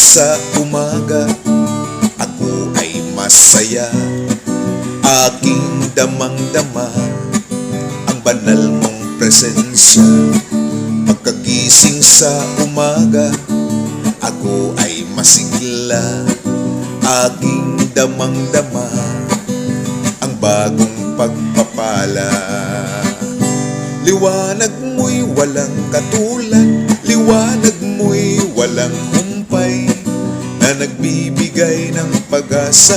sa umaga, ako ay masaya. Aking damang-dama ang banal mong presensya. Pagkagising sa umaga, ako ay masigla. Aking damang-dama ang bagong pagpapala. Liwanag mo'y walang katulad, liwanag mo'y walang humpay, na nagbibigay ng pag-asa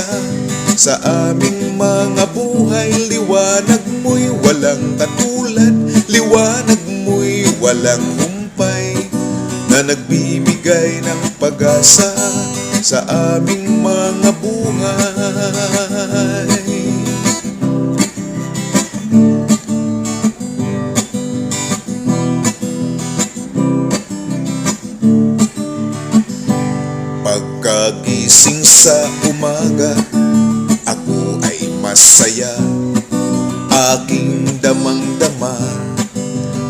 sa aming mga buhay. Liwanag mo'y walang katulad, liwanag mo'y walang humpay, na nagbibigay ng pag-asa sa aming mga buhay. Pagkagising sa umaga, ako ay masaya. Aking damang-dama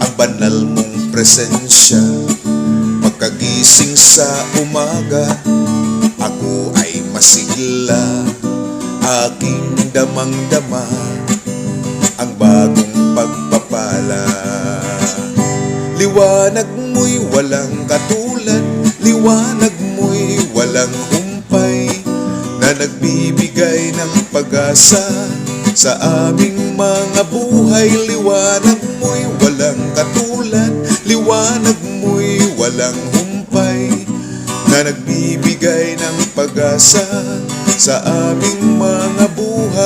ang banal mong presensya. Pagkagising sa umaga, ako ay masigla. Aking damang-dama ang bagong pagpapala. Liwanag mo'y walang katulad, liwanag mo'y walang humpay, na nagbibigay ng pag-asa sa aming mga buhay. Liwanag mo'y walang katulad, liwanag mo'y walang humpay, na nagbibigay ng pag-asa sa aming mga buhay.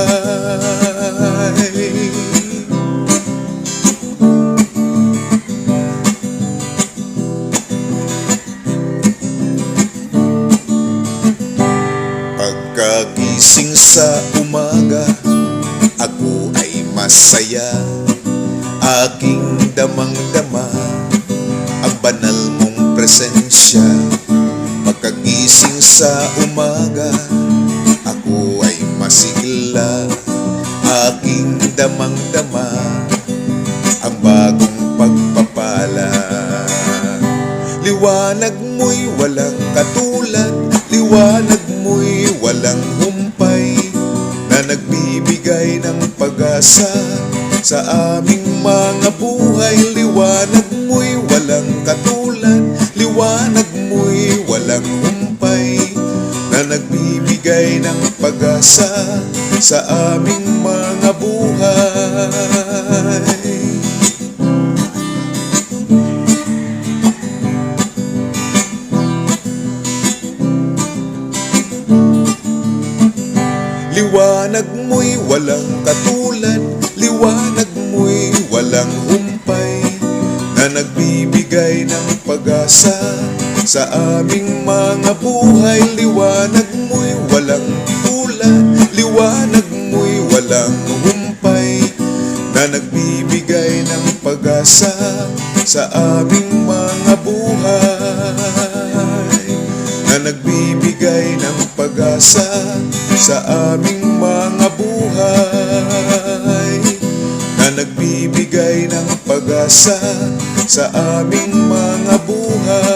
Pagkagising sa umaga, ako ay masaya. Aking damang-dama ang banal mong presensya. Pagkagising sa umaga, ako ay masigla. Aking damang-dama ang bagong pagpapala. Liwanag mo'y walang katulad, liwanag mo'y walang humpay, na nagbibigay ng pag-asa sa aming mga buhay. Liwanag mo'y walang katulad, liwanag mo'y walang humpay, na nagbibigay ng pag-asa sa aming mga buhay. Liwanag mo'y walang katulad, liwanag mo'y walang humpay, na nagbibigay ng pag-asa sa aming mga buhay. Liwanag mo'y walang tulad, liwanag mo'y walang humpay, na nagbibigay ng pag-asa sa aming mga buhay, na nagbibigay ng pag-asa sa aming mga buhay, na nagbibigay ng pag-asa sa aming mga buhay.